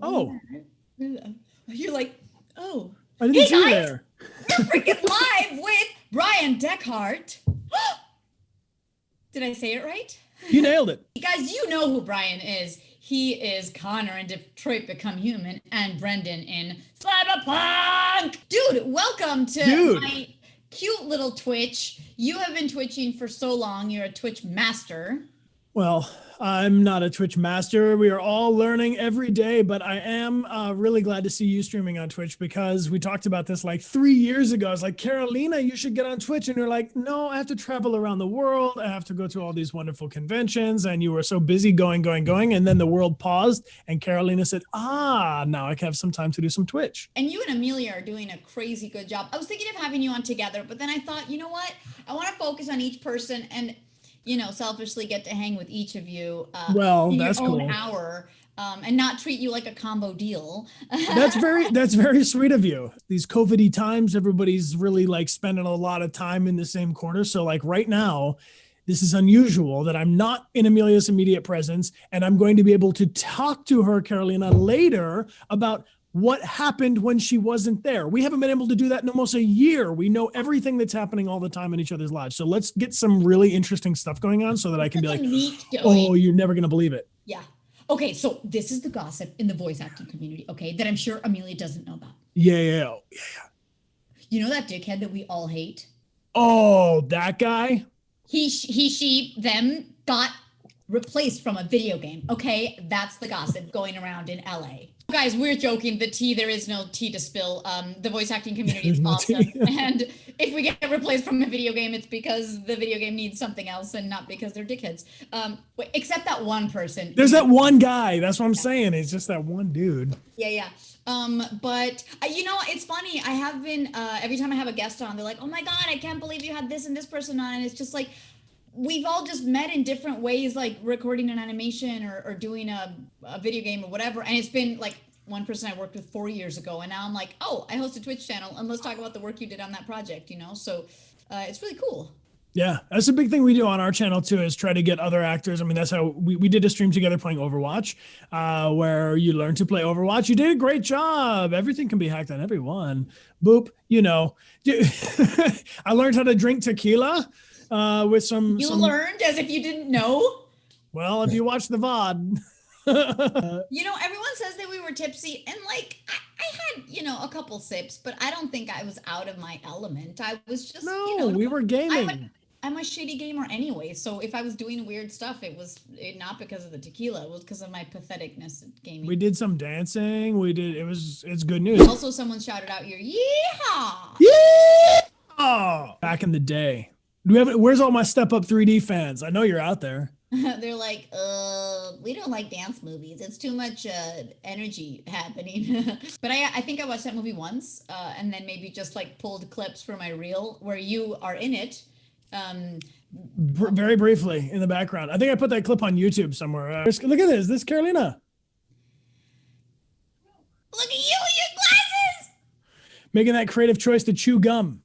Oh, You're like, oh, I didn't hey see you guys, there. we're freaking live with Bryan Dechart. Did I say it right? You nailed it. Guys, you know who Bryan is. He is Connor in Detroit Become Human and Brendan in Cyberpunk. Dude, welcome to Dude. my cute little Twitch. You have been twitching for so long. You're a Twitch master. Well, I'm not a Twitch master. We are all learning every day, but I am really glad to see you streaming on Twitch because we talked about this like 3 years ago. I was like, Carolina, you should get on Twitch. And you're like, no, I have to travel around the world. I have to go to all these wonderful conventions. And you were so busy going. And then the world paused. And Carolina said, now I can have some time to do some Twitch. And you and Amelia are doing a crazy good job. I was thinking of having you on together, but then I thought, you know what? I want to focus on each person and selfishly get to hang with each of you Well, in that's your own cool. hour and not treat you like a combo deal. That's very sweet of you. These COVID-y times, everybody's really like spending a lot of time in the same corner. So like right now, this is unusual that I'm not in Amelia's immediate presence, and I'm going to be able to talk to her, Carolina, later about what happened when she wasn't there. We haven't been able to do that in almost a year. We know everything that's happening all the time in each other's lives. So let's get some really interesting stuff going on so that I can be like, oh, you're never going to believe it. Yeah. Okay, so this is the gossip in the voice acting community, okay, that I'm sure Amelia doesn't know about. Yeah. You know that dickhead that we all hate? Oh, that guy? He, she, them got replaced from a video game, okay? That's the gossip going around in LA. Guys, we're joking. The tea, there is no tea to spill. The voice acting community is awesome. And if we get replaced from a video game, it's because the video game needs something else and not because they're dickheads. Except that one person. There's that one guy. That's what I'm saying. It's just that one dude. Yeah. But it's funny. I have been, every time I have a guest on, they're like, oh my God, I can't believe you had this and this person on. And it's just like, we've all just met in different ways, like recording an animation or doing a video game or whatever. And it's been like one person I worked with 4 years ago. And now I'm like, oh, I host a Twitch channel and let's talk about the work you did on that project, So it's really cool. Yeah, that's a big thing we do on our channel too, is try to get other actors. I mean, that's how we did a stream together playing Overwatch, where you learn to play Overwatch. You did a great job. Everything can be hacked on everyone. Boop, I learned how to drink tequila with some. You learned as if you didn't know? Well, if you watch the VOD. Everyone says that we were tipsy, and like I had, a couple sips, but I don't think I was out of my element. I was just we were gaming. I'm a shitty gamer anyway, so if I was doing weird stuff, it was not because of the tequila, it was because of my patheticness at gaming. We did some dancing. It's good news. Also, someone shouted out your yeehaw. Yeehaw! Back in the day. Where's all my Step Up 3D fans? I know you're out there. They're like, we don't like dance movies. It's too much energy happening. But I think I watched that movie once, and then maybe just like pulled clips for my reel where you are in it. Very briefly in the background. I think I put that clip on YouTube somewhere. Look at this. This is Carolina. Look at you with your glasses. Making that creative choice to chew gum.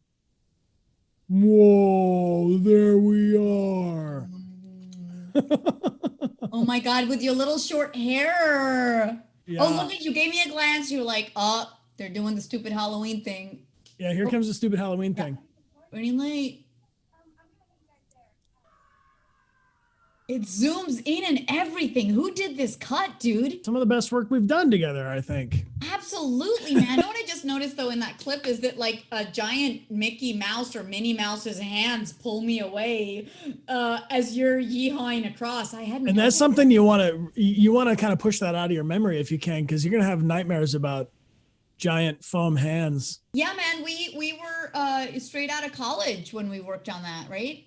Whoa, there we are. Oh my God, with your little short hair. Yeah. Oh, look at you. Gave me a glance. You were like, oh, they're doing the stupid Halloween thing. Yeah, here comes the stupid Halloween thing. Running late. It zooms in and everything. Who did this cut, dude? Some of the best work we've done together, I think. Absolutely, man. You know what I just noticed, though, in that clip is that, like, a giant Mickey Mouse or Minnie Mouse's hands pull me away as you're yeehawing across. I hadn't. And that's something you want to kind of push that out of your memory if you can, because you're going to have nightmares about giant foam hands. Yeah, man. We were straight out of college when we worked on that, right?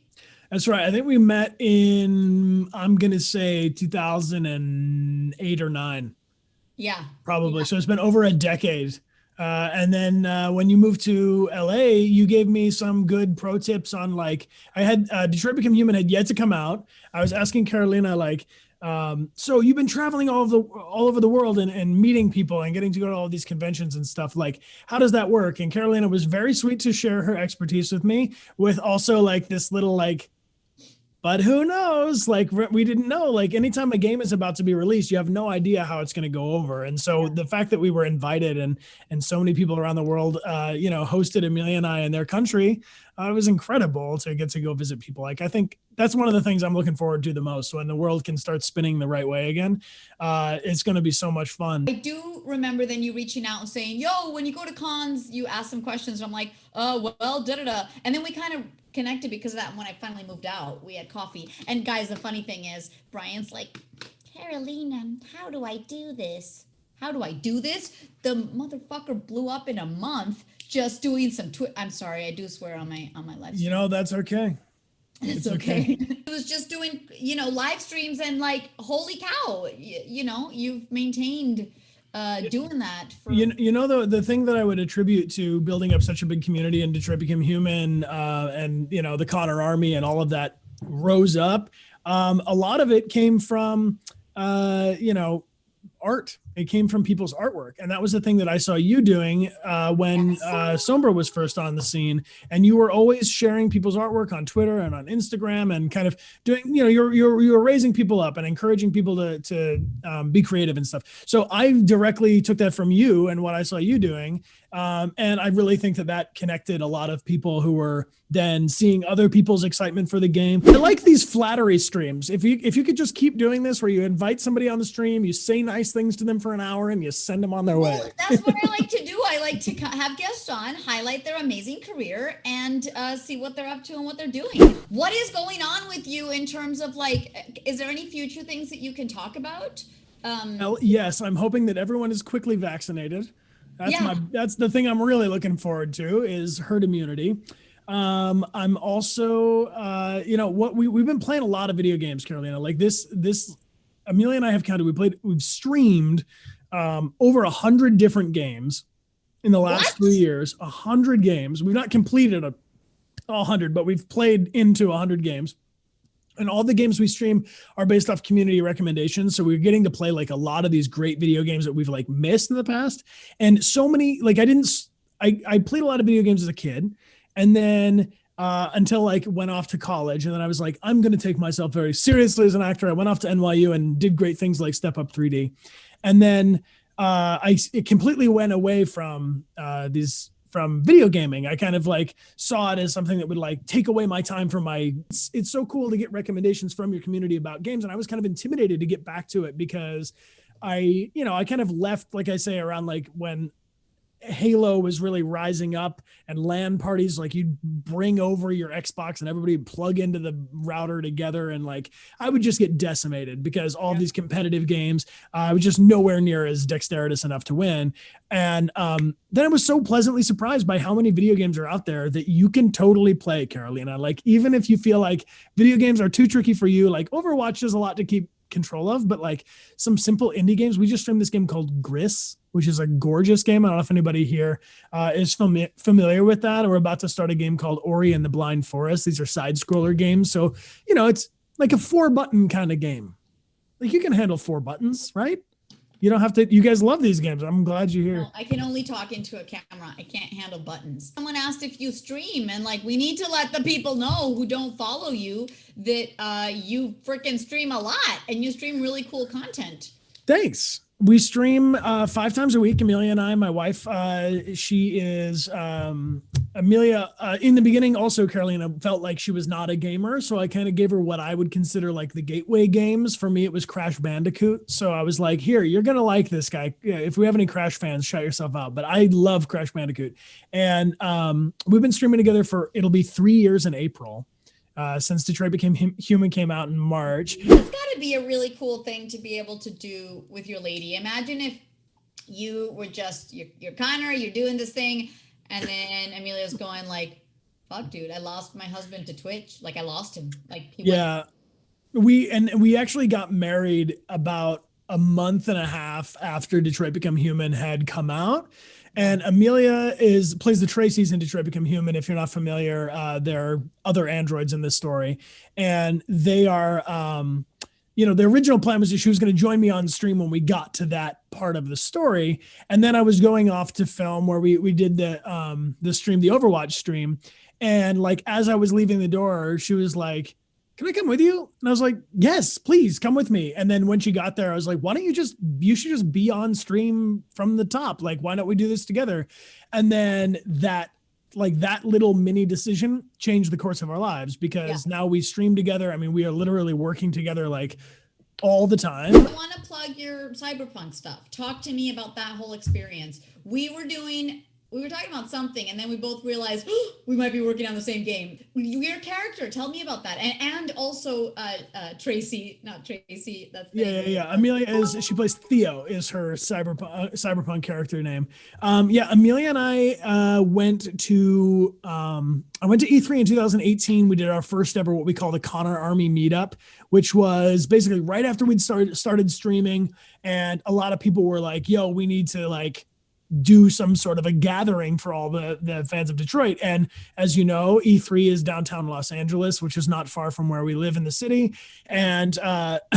That's right. I think we met in, I'm going to say 2008 or 9. Yeah. Probably. Yeah. So it's been over a decade. And then when you moved to LA, you gave me some good pro tips on like, I had Detroit Become Human had yet to come out. I was asking Carolina, like, so you've been traveling all over the world and meeting people and getting to go to all these conventions and stuff. Like, how does that work? And Carolina was very sweet to share her expertise with me, with also like this little like but who knows? Like we didn't know. Like anytime a game is about to be released, you have no idea how it's going to go over. And so the fact that we were invited and so many people around the world, hosted Amelia and I in their country, it was incredible to get to go visit people. Like I think that's one of the things I'm looking forward to the most when the world can start spinning the right way again. It's going to be so much fun. I do remember then you reaching out and saying, yo, when you go to cons, you ask some questions. And I'm like, oh, well, da-da-da. And then we kind of connected because of that. When I finally moved out, we had coffee. And guys, the funny thing is, Bryan's like, Carolina, how do I do this? How do I do this? The motherfucker blew up in a month just doing some I'm sorry, I do swear on my live stream. That's okay. It's okay. It was just doing, live streams and like, holy cow, you've maintained doing that for the thing that I would attribute to building up such a big community and Detroit Became Human, and the Connor Army and all of that rose up. A lot of it came from art. It came from people's artwork. And that was the thing that I saw you doing when Sombra was first on the scene. And you were always sharing people's artwork on Twitter and on Instagram and kind of doing, you're raising people up and encouraging people to be creative and stuff. So I directly took that from you and what I saw you doing. And I really think that connected a lot of people who were then seeing other people's excitement for the game. I like these flattery streams. If you could just keep doing this, where you invite somebody on the stream, you say nice things to them for an hour, and you send them on their way. That's what I like to do. I like to have guests on, highlight their amazing career, and see what they're up to and what they're doing. What is going on with you in terms of is there any future things that you can talk about? Yes, I'm hoping that everyone is quickly vaccinated. That's the thing I'm really looking forward to, is herd immunity. I'm also, we've been playing a lot of video games, Carolina. Like this, Amelia and I have counted. We've streamed over 100 different games in the last 3 years. 100 games. We've not completed 100, but we've played into 100 games. And all the games we stream are based off community recommendations. So we're getting to play like a lot of these great video games that we've like missed in the past. And so many, like I played a lot of video games as a kid. And then until like went off to college. And then I was like, I'm going to take myself very seriously as an actor. I went off to NYU and did great things like Step Up 3D. And then it completely went away from video gaming. I kind of like saw it as something that would like take away my time from it's so cool to get recommendations from your community about games. And I was kind of intimidated to get back to it because I kind of left, like I say, around like when Halo was really rising up and LAN parties, like you'd bring over your Xbox and everybody would plug into the router together. And like, I would just get decimated because all these competitive games, I was just nowhere near as dexterous enough to win. And then I was so pleasantly surprised by how many video games are out there that you can totally play, Carolina. Like, even if you feel like video games are too tricky for you, like Overwatch is a lot to keep control of, but like some simple indie games. We just streamed this game called Gris, which is a gorgeous game. I don't know if anybody here is familiar with that. We're about to start a game called Ori and the Blind Forest. These are side scroller games. So, it's like a 4-button kind of game. Like you can handle 4 buttons, right? You don't have to, you guys love these games. I'm glad you're here. No, I can only talk into a camera. I can't handle buttons. Someone asked if you stream, and like, we need to let the people know who don't follow you that you freaking stream a lot and you stream really cool content. Thanks. We stream 5 times a week. Amelia and I, my wife, she is Amelia. In the beginning, also Carolina felt like she was not a gamer, so I kind of gave her what I would consider like the gateway games. For me, it was Crash Bandicoot. So I was like, "Here, you're gonna like this guy. If we have any Crash fans, shout yourself out." But I love Crash Bandicoot, and we've been streaming together it'll be 3 years in April. Since Detroit Became Human came out in March. It's got to be a really cool thing to be able to do with your lady. Imagine if you were just, you're Connor, you're doing this thing, and then Amelia's going like, fuck, dude, I lost my husband to Twitch. Like, I lost him. Like, we actually got married about a month and a half after Detroit Become Human had come out. And Amelia plays the Tracy's in Detroit Become Human. If you're not familiar, there are other androids in this story. And they are, the original plan was that she was going to join me on stream when we got to that part of the story. And then I was going off to film where we did the stream, the Overwatch stream. And like, as I was leaving the door, she was like, can I come with you? And I was like, yes, please come with me. And then when she got there, I was like, why don't you should just be on stream from the top. Like, why don't we do this together? And then that little mini decision changed the course of our lives because now we stream together. I mean, we are literally working together like all the time. I want to plug your Cyberpunk stuff. Talk to me about that whole experience. We were talking about something, and then we both realized we might be working on the same game. Your character, tell me about that, and also Tracy, not Tracy. That's yeah. Amelia she plays Theo, is her cyberpunk character name. Amelia and I went to E3 in 2018. We did our first ever what we call the Connor Army meetup, which was basically right after we'd started streaming, and a lot of people were like, "Yo, we need to like." Do some sort of a gathering for all the fans of Detroit. And as you know, E3 is downtown Los Angeles, which is not far from where we live in the city. And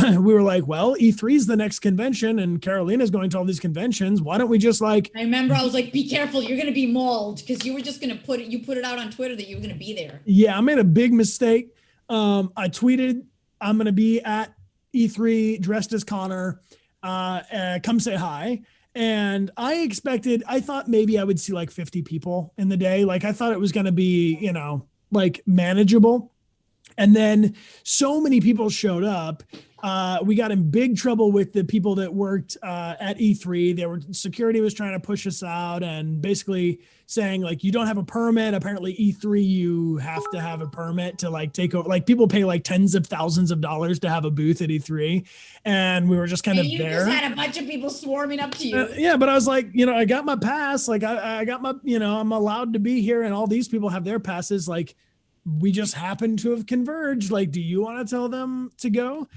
we were like, well, E3 is the next convention and Carolina's going to all these conventions. Why don't we just like... I remember I was like, be careful, you're going to be mauled, because you were just going to put it out on Twitter that you were going to be there. Yeah, I made a big mistake. I tweeted, I'm going to be at E3 dressed as Connor. Come say hi. And I thought maybe I would see like 50 people in the day. Like I thought it was going to be, like manageable. And then so many people showed up. We got in big trouble with the people that worked at E3. Security was trying to push us out and basically saying like, you don't have a permit. Apparently E3, you have to have a permit to like take over. Like people pay like tens of thousands of dollars to have a booth at E3. And we were just kind of there. You just had a bunch of people swarming up to you. Yeah, but I was like, I got my pass. Like I got my, I'm allowed to be here and all these people have their passes. Like we just happen to have converged. Like, do you want to tell them to go?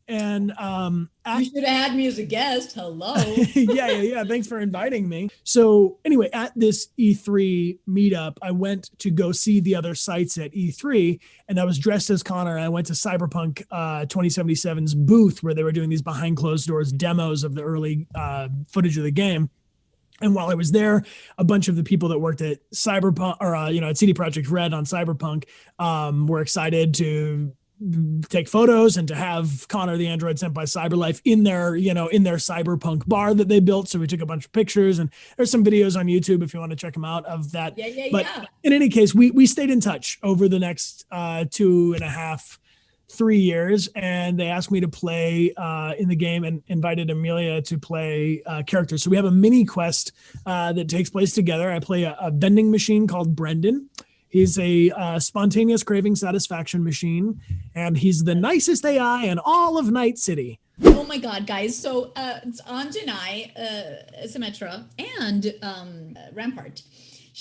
And you should have had me as a guest. Hello. yeah. Thanks for inviting me. So anyway, at this E3 meetup, I went to go see the other sites at E3, and I was dressed as Connor. I went to Cyberpunk 2077's booth where they were doing these behind closed doors demos of the early footage of the game. And while I was there, a bunch of the people that worked at Cyberpunk or, at CD Projekt Red on Cyberpunk were excited to take photos and to have Connor the android sent by CyberLife in their Cyberpunk bar that they built. So we took a bunch of pictures, and there's some videos on YouTube if you want to check them out of that. But in any case, we stayed in touch over the next 2.5, 3 years, and they asked me to play in the game and invited Amelia to play characters. So we have a mini quest that takes place together. I play a vending machine called Brendan. He's a spontaneous craving satisfaction machine, and he's the nicest AI in all of Night City. Oh my God, guys. So it's Anj and I, Symmetra, and Rampart.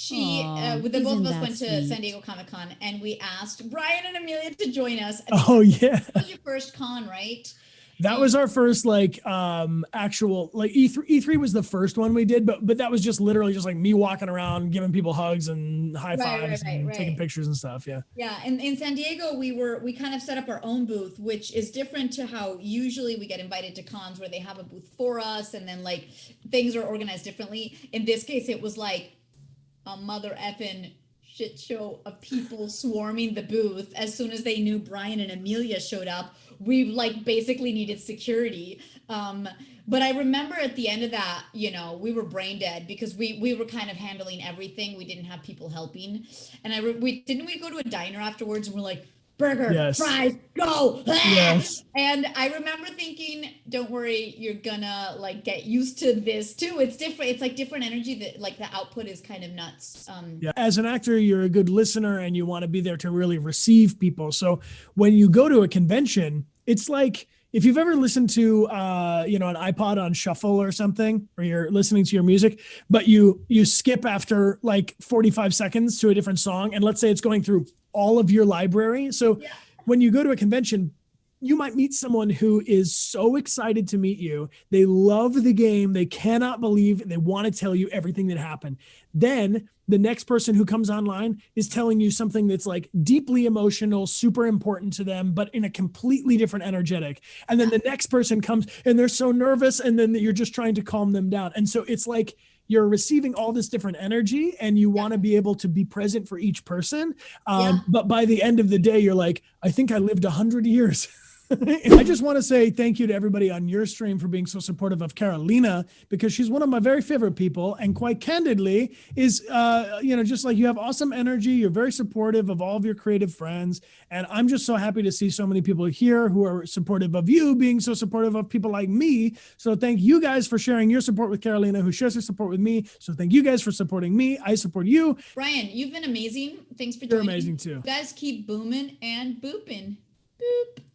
The both of us went to San Diego Comic-Con, and we asked Bryan and Amelia to join us. Oh, yeah. That was your first con, right? That was our first actual E3 was the first one we did, but that was just literally just like me walking around giving people hugs and high fives and taking pictures and stuff. Yeah. Yeah. And in San Diego, we kind of set up our own booth, which is different to how usually we get invited to cons where they have a booth for us and then like things are organized differently. In this case, it was like a mother effing shit show of people swarming the booth. As soon as they knew Bryan and Amelia showed up, we like basically needed security. But I remember at the end of that, we were brain dead because we were kind of handling everything. We didn't have people helping. And we go to a diner afterwards and we're like, burger, fries, go. Yes. And I remember thinking, don't worry, you're gonna like get used to this too. It's different. It's like different energy that like the output is kind of nuts. As an actor, you're a good listener and you want to be there to really receive people. So when you go to a convention, it's like, if you've ever listened to, an iPod on shuffle or something, or you're listening to your music, but you skip after like 45 seconds to a different song. And let's say it's going through all of your library. So when you go to a convention, you might meet someone who is so excited to meet you. They love the game. They cannot believe, they want to tell you everything that happened. Then the next person who comes online is telling you something that's like deeply emotional, super important to them, but in a completely different energetic. And then the next person comes and they're so nervous, and then you're just trying to calm them down. And so it's like you're receiving all this different energy, and you want to be able to be present for each person. But by the end of the day, you're like, I think I lived 100 years. I just want to say thank you to everybody on your stream for being so supportive of Carolina, because she's one of my very favorite people, and quite candidly is, just like you have awesome energy. You're very supportive of all of your creative friends. And I'm just so happy to see so many people here who are supportive of you being so supportive of people like me. So thank you guys for sharing your support with Carolina, who shares her support with me. So thank you guys for supporting me. I support you. Bryan, you've been amazing. Thanks for You're joining. amazing too. You guys keep booming and booping. Boop.